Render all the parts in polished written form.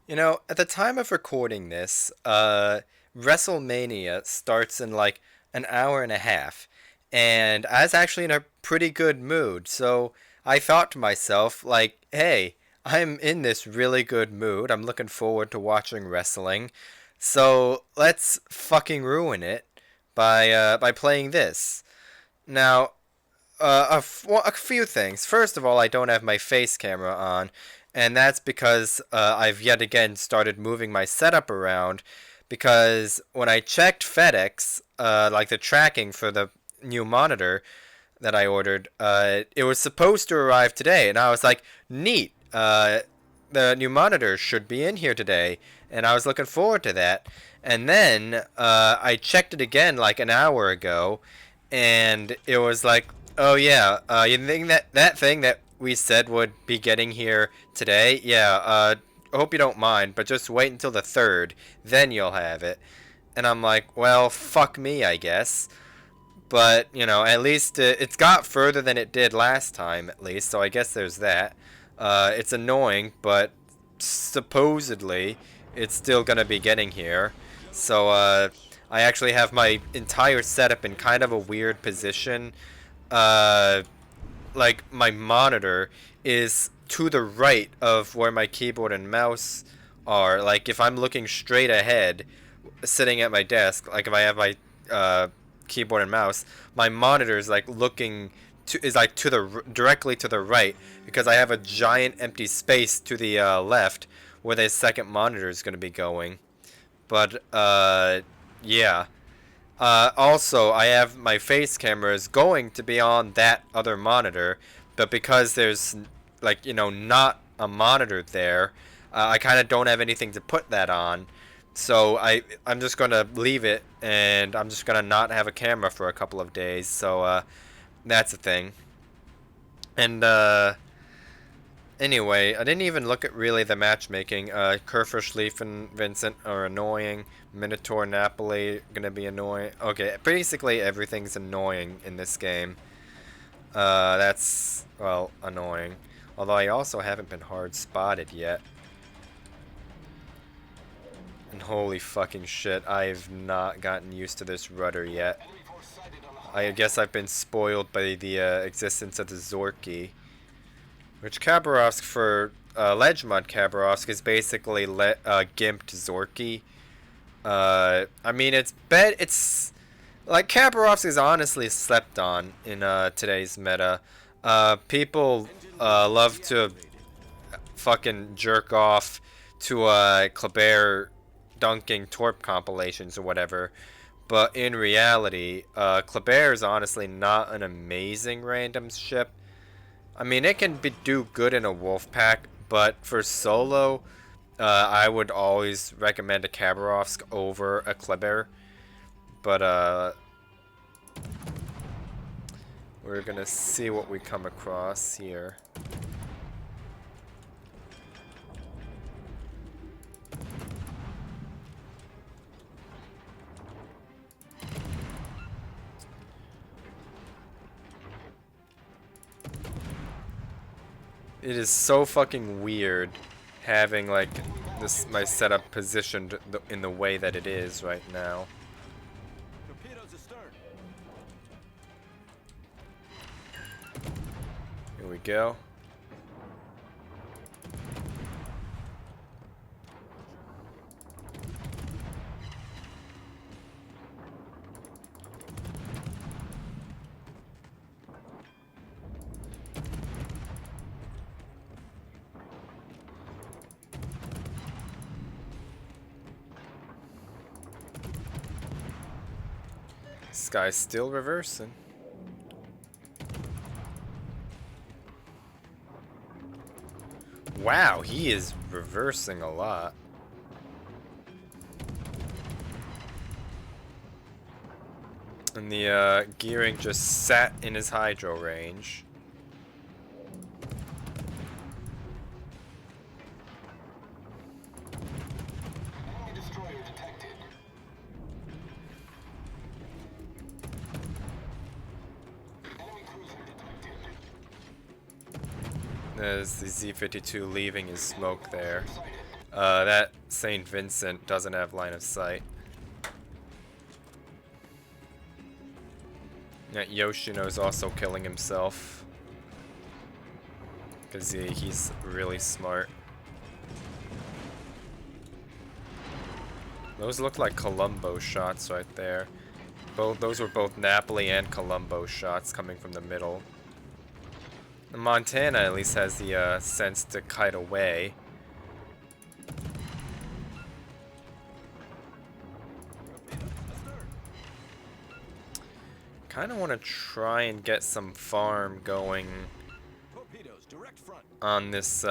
You know, at the time of recording this, WrestleMania starts in like an hour and a half, and I was actually in a pretty good mood, so I thought to myself, like, hey, I'm in this really good mood. I'm looking forward to watching wrestling, so let's fucking ruin it by playing this. Now, a few things. First of all, I don't have my face camera on, and that's because I've yet again started moving my setup around. Because when I checked FedEx, like the tracking for the new monitor that I ordered, it was supposed to arrive today, and I was like, neat. The new monitor should be in here today, and I was looking forward to that. And then I checked it again like an hour ago, and it was like, oh yeah, you think that thing that we said would be getting here today? Yeah, I hope you don't mind, but just wait until the 3rd, then you'll have it. And I'm like, well, fuck me, I guess. But, you know, at least it's got further than it did last time, at least, so I guess there's that. It's annoying, but supposedly it's still gonna be getting here. So, I actually have my entire setup in kind of a weird position. Uh, like, my monitor is to the right of where my keyboard and mouse are. Like, if I'm looking straight ahead, sitting at my desk, like if I have my keyboard and mouse, my monitor is like looking to is like to the directly to the right because I have a giant empty space to the left where the second monitor is going to be going. But yeah. Also, I have my face camera is going to be on that other monitor, but because there's like not a monitor there, I kind of don't have anything to put that on. So I'm just gonna leave it, and I'm just gonna not have a camera for a couple of days. So that's a thing. And anyway, I didn't even look at really the matchmaking. Kerfish, Leaf, and Vincent are annoying. Minotaur, Napoli gonna be annoying. Okay, basically everything's annoying in this game. That's well annoying. Although I also haven't been hard spotted yet. And holy fucking shit, I've not gotten used to this rudder yet. I guess I've been spoiled by the existence of the Zorky. Which Khabarovsk for Ledgemud Khabarovsk is basically gimped Zorky. I mean, it's like Khabarovsk is honestly slept on in today's meta. People love to fucking jerk off to Kleber dunking Torp compilations or whatever. But in reality, Kleber is honestly not an amazing random ship. I mean, it can do good in a wolf pack, but for solo, I would always recommend a Khabarovsk over a Kleber. But we're gonna see what we come across here. It is so fucking weird having like my setup positioned in the way that it is right now. Here we go. This guy's still reversing. Wow, he is reversing a lot. And the gearing just sat in his hydro range. There's the Z-52 leaving his smoke there. That St. Vincent doesn't have line of sight. That Yoshino's also killing himself. Because he's really smart. Those look like Columbo shots right there. Those were both Napoli and Columbo shots coming from the middle. Montana at least has the sense to kite away. Kind of want to try and get some farm going on this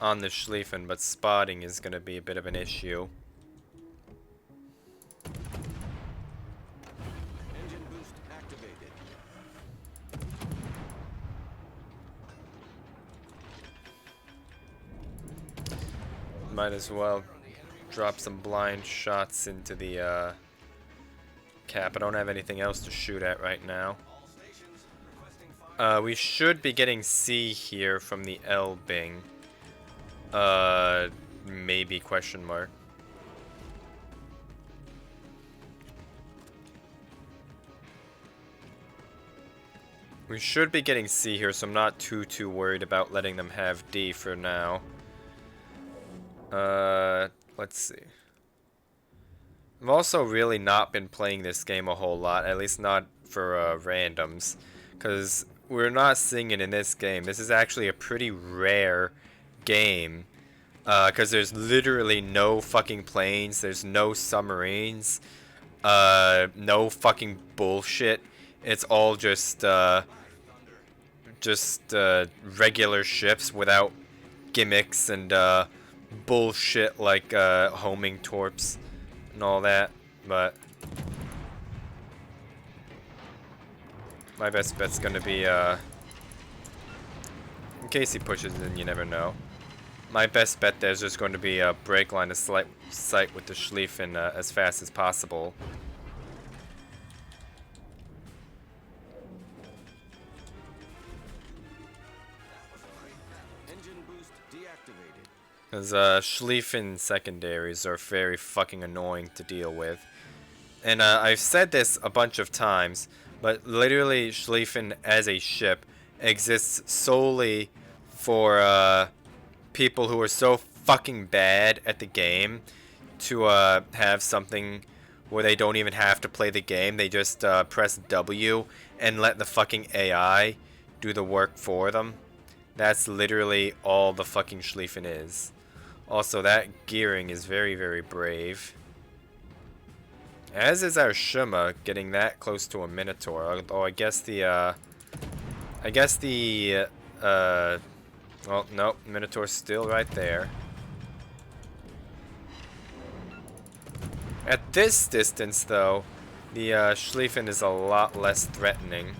Schlieffen, but spotting is going to be a bit of an issue. Engine boost activated. Might as well drop some blind shots into the cap. I don't have anything else to shoot at right now. We should be getting C here from the L Bing. Maybe question mark. We should be getting C here, so I'm not too worried about letting them have D for now. Let's see. I've also really not been playing this game a whole lot, at least not for randoms, because we're not seeing it in this game. This is actually a pretty rare game, because there's literally no fucking planes, there's no submarines, no fucking bullshit. It's all just regular ships without gimmicks and bullshit like homing torps and all that. But my best bet's gonna be in case he pushes in, you never know. My best bet there's just going to be a break line of sight with the Schlieffen as fast as possible. Because Schlieffen secondaries are very fucking annoying to deal with. And I've said this a bunch of times, but literally Schlieffen as a ship exists solely for people who are so fucking bad at the game to have something where they don't even have to play the game. They just press W and let the fucking AI do the work for them. That's literally all the fucking Schlieffen is. Also, that gearing is very brave. As is our Shuma, getting that close to a Minotaur. Although I guess the well, nope, Minotaur's still right there. At this distance, though, the Schlieffen is a lot less threatening.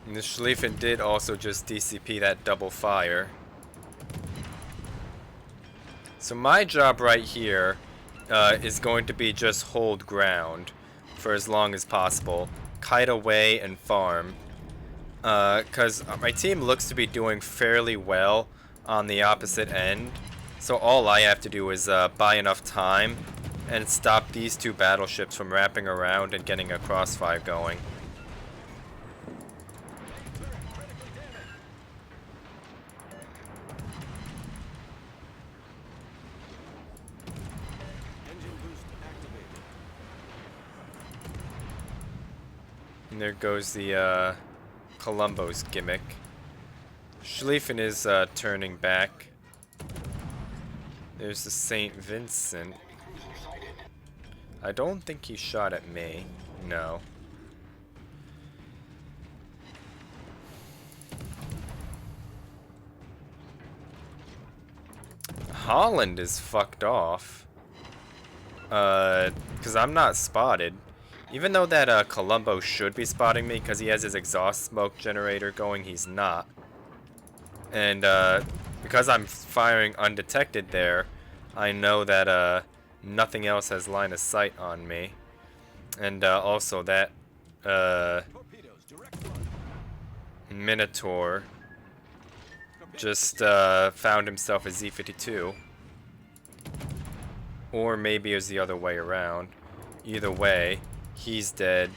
And the Schlieffen did also just DCP that double fire. So my job right here is going to be just hold ground for as long as possible. Kite away and farm. Because my team looks to be doing fairly well on the opposite end. So all I have to do is buy enough time and stop these two battleships from wrapping around and getting a crossfire going. And there goes the Columbo's gimmick. Schlieffen is turning back. There's the St. Vincent. I don't think he shot at me. No. Holland is fucked off. Because I'm not spotted. Even though that Columbo should be spotting me because he has his exhaust smoke generator going, he's not. And because I'm firing undetected there, I know that nothing else has line of sight on me. And also that Torpedoes, direct front. Minotaur just found himself a Z-52. Or maybe it was the other way around. Either way, he's dead.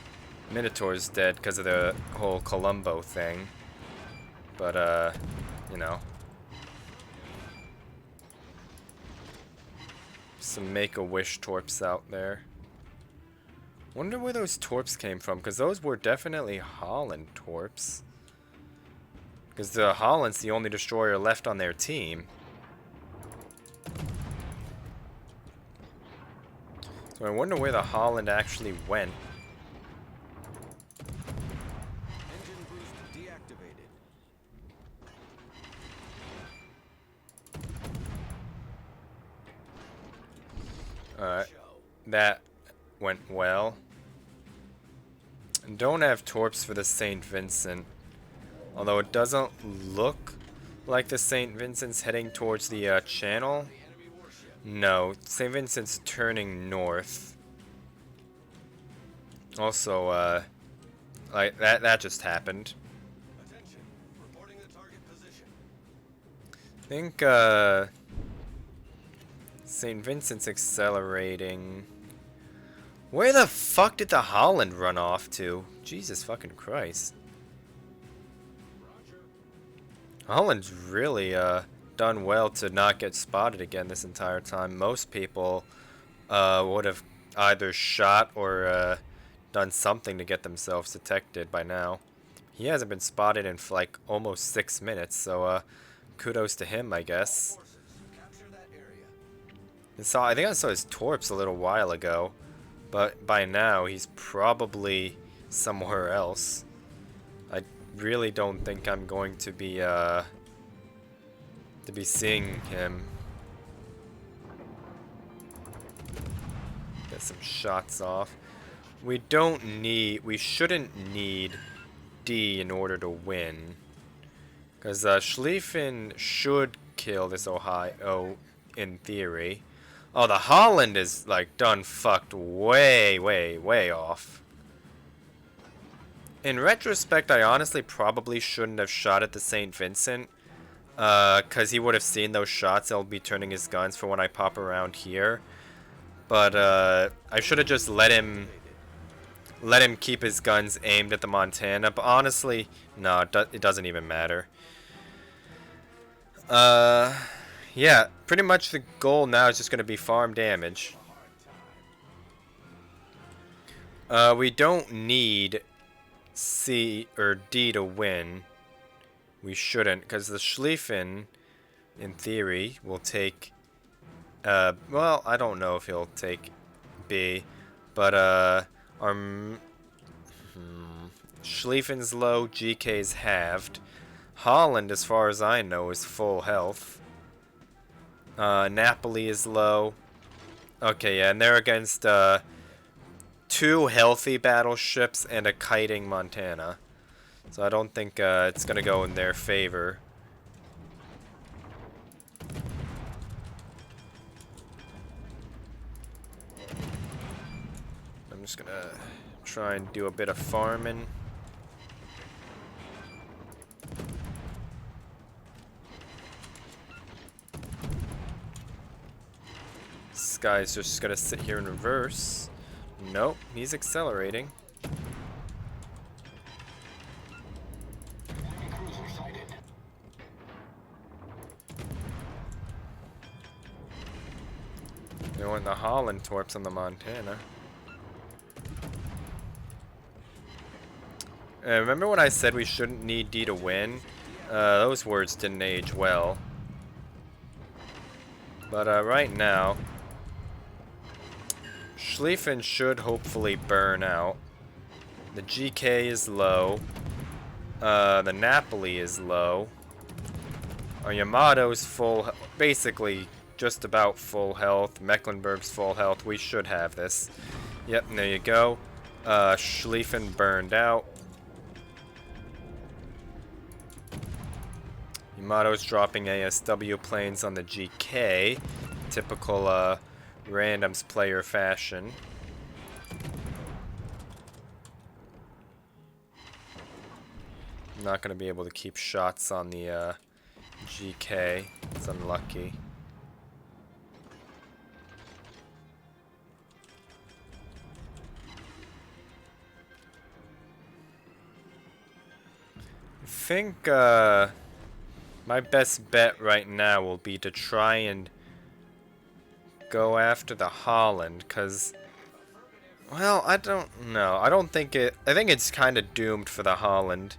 Minotaur's dead because of the whole Columbo thing. But, you know. Some Make-A-Wish torps out there. Wonder where those torps came from, because those were definitely Holland torps. Because the Holland's the only destroyer left on their team. So I wonder where the Holland actually went. Engine boost deactivated. Alright, that went well. And don't have torps for the St. Vincent. Although it doesn't look like the St. Vincent's heading towards the channel. No, St. Vincent's turning north. Also, like that just happened. Attention. Reporting the target position. I think St. Vincent's accelerating. Where the fuck did the Holland run off to? Jesus fucking Christ. Roger. Holland's really done well to not get spotted again this entire time. Most people would have either shot or done something to get themselves detected by now. He hasn't been spotted in like almost 6 minutes, so kudos to him, I guess. Forces. Capture that area. I think I saw his torps a little while ago, but by now he's probably somewhere else. I really don't think I'm going to be seeing him. Get some shots off. We shouldn't need D in order to win. Because Schlieffen should kill this Ohio in theory. Oh, the Holland is like done fucked way, way, way off. In retrospect, I honestly probably shouldn't have shot at the St. Vincent. Because he would have seen those shots. He'll be turning his guns for when I pop around here. But I should have just let him keep his guns aimed at the Montana. But honestly, no, it doesn't even matter. Yeah, pretty much the goal now is just going to be farm damage. We don't need C or D to win. We shouldn't, because the Schlieffen, in theory, will take... well, I don't know if he'll take B, but our... Schlieffen's low, GK's halved. Holland, as far as I know, is full health. Napoli is low. Okay, yeah, and they're against 2 healthy battleships and a kiting Montana. So I don't think it's going to go in their favor. I'm just going to try and do a bit of farming. This guy's just going to sit here in reverse. Nope, he's accelerating. They want the Holland torps on the Montana. Remember when I said we shouldn't need D to win? Those words didn't age well. But right now, Schlieffen should hopefully burn out. The GK is low. The Napoli is low. Our Yamato's full, basically just about full health. Mecklenburg's full health. We should have this. Yep, and there you go. Schlieffen burned out. Yamato's dropping ASW planes on the GK. Typical randoms player fashion. I'm not going to be able to keep shots on the GK. It's unlucky. I think my best bet right now will be to try and go after the Holland, because, well, I don't know. I don't think it... I think it's kind of doomed for the Holland.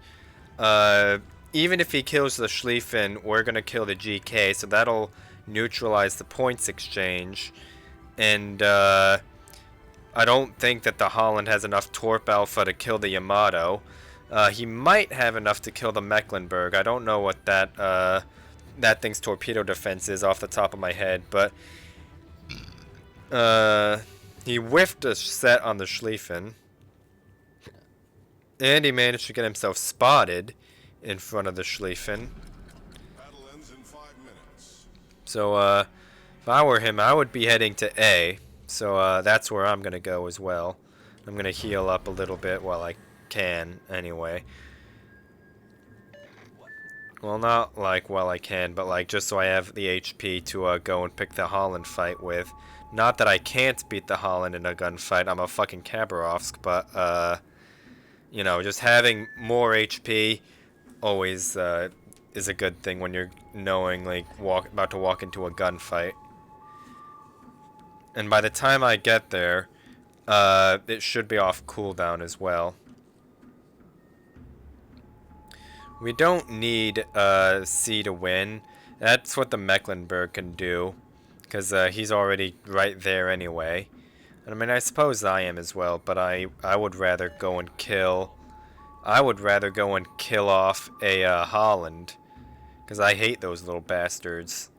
Even if he kills the Schlieffen, we're going to kill the GK, so that'll neutralize the points exchange. And, I don't think that the Holland has enough Torp Alpha to kill the Yamato. He might have enough to kill the Mecklenburg. I don't know what that thing's torpedo defense is off the top of my head, but he whiffed a set on the Schlieffen. And he managed to get himself spotted in front of the Schlieffen. Battle ends in 5 minutes. So, if I were him, I would be heading to A. So, that's where I'm going to go as well. I'm going to heal up a little bit while I can, anyway. Well, not like while I can, but like just so I have the HP to go and pick the Holland fight with. Not that I can't beat the Holland in a gunfight. I'm a fucking Khabarovsk, but, you know, just having more HP always is a good thing when you're knowingly about to walk into a gunfight. And by the time I get there, it should be off cooldown as well. We don't need C to win. That's what the Mecklenburg can do, because he's already right there anyway. I mean, I suppose I am as well, but I would rather go and kill... I would rather go and kill off a Holland, because I hate those little bastards.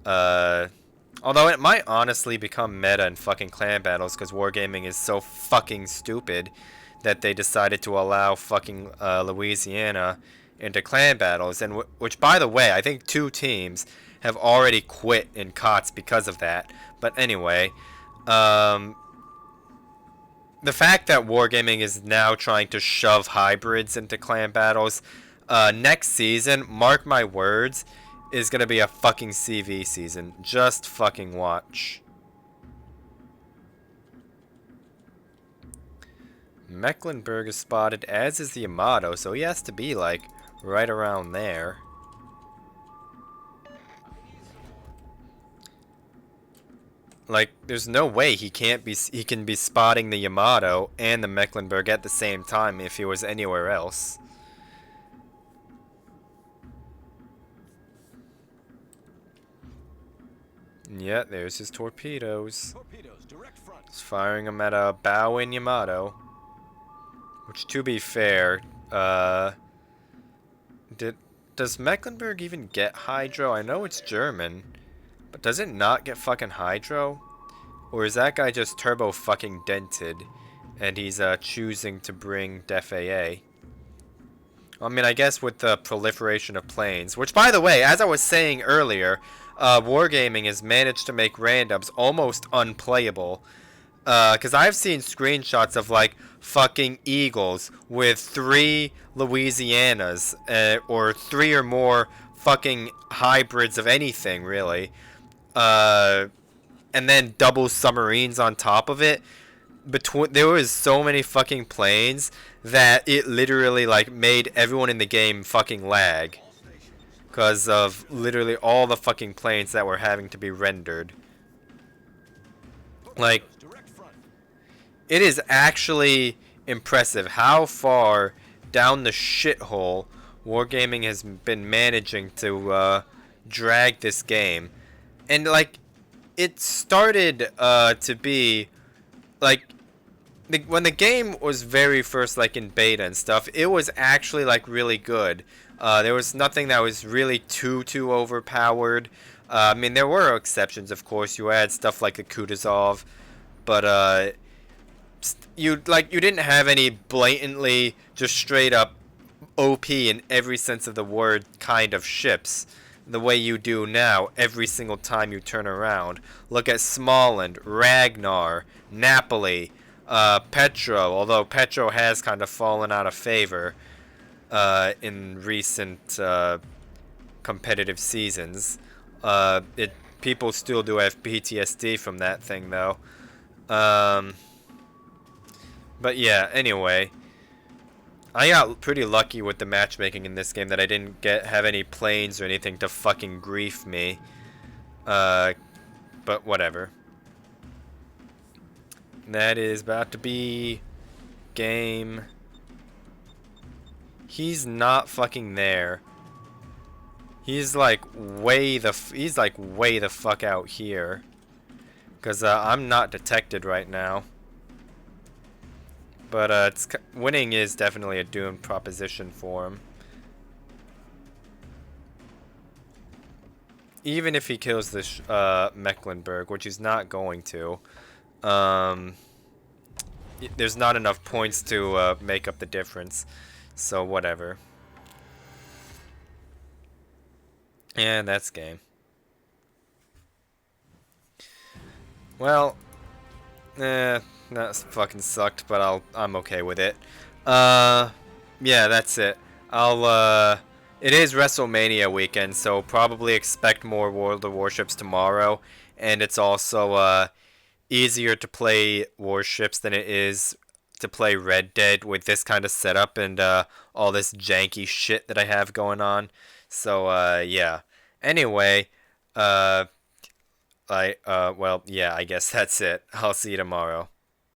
Although it might honestly become meta in fucking clan battles, because wargaming is so fucking stupid that they decided to allow fucking Louisiana into clan battles, and which, by the way, I think 2 teams have already quit in COTS because of that. But anyway, the fact that wargaming is now trying to shove hybrids into clan battles, next season, mark my words, is gonna be a fucking CV season. Just fucking watch. Mecklenburg is spotted, as is the Yamato, so he has to be like right around there. Like, there's no way he can be spotting the Yamato and the Mecklenburg at the same time if he was anywhere else. Yeah, there's his torpedoes. Torpedoes, direct front. He's firing them at a bow in Yamato. Which, to be fair, does Mecklenburg even get hydro? I know it's German, but does it not get fucking hydro? Or is that guy just turbo fucking dented, and he's choosing to bring Def AA? I mean, I guess with the proliferation of planes, which, by the way, as I was saying earlier, wargaming has managed to make randoms almost unplayable. Because I've seen screenshots of, like, fucking Eagles with 3 Louisianas, or 3 or more fucking hybrids of anything, really. And then double submarines on top of it. There was so many fucking planes that it literally, like, made everyone in the game fucking lag. Because of literally all the fucking planes that were having to be rendered. Like, it is actually impressive how far down the shithole wargaming has been managing to drag this game. And, like, it started to be, like, when the game was very first, like, in beta and stuff, it was actually, like, really good. There was nothing that was really too overpowered. I mean, there were exceptions, of course. You had stuff like the Kutuzov, but you didn't have any blatantly just straight up OP in every sense of the word kind of ships the way you do now every single time you turn around. Look at Smolensk, Ragnar, Napoli, Petro, although Petro has kind of fallen out of favor in recent competitive seasons. It People still do have PTSD from that thing though. Um, but yeah, anyway, I got pretty lucky with the matchmaking in this game that I didn't have any planes or anything to fucking grief me. Uh, but whatever. That is about to be game. He's not fucking there. He's like way the fuck out here. Cause I'm not detected right now. But winning is definitely a doomed proposition for him. Even if he kills this Mecklenburg, which he's not going to, um, there's not enough points to make up the difference. So whatever. And that's game. Well, that fucking sucked, but I'm okay with it. Yeah, that's it. It is WrestleMania weekend, so probably expect more World of Warships tomorrow, and it's also, easier to play Warships than it is to play Red Dead with this kind of setup and, all this janky shit that I have going on. So, yeah. Anyway, well, yeah, I guess that's it. I'll see you tomorrow.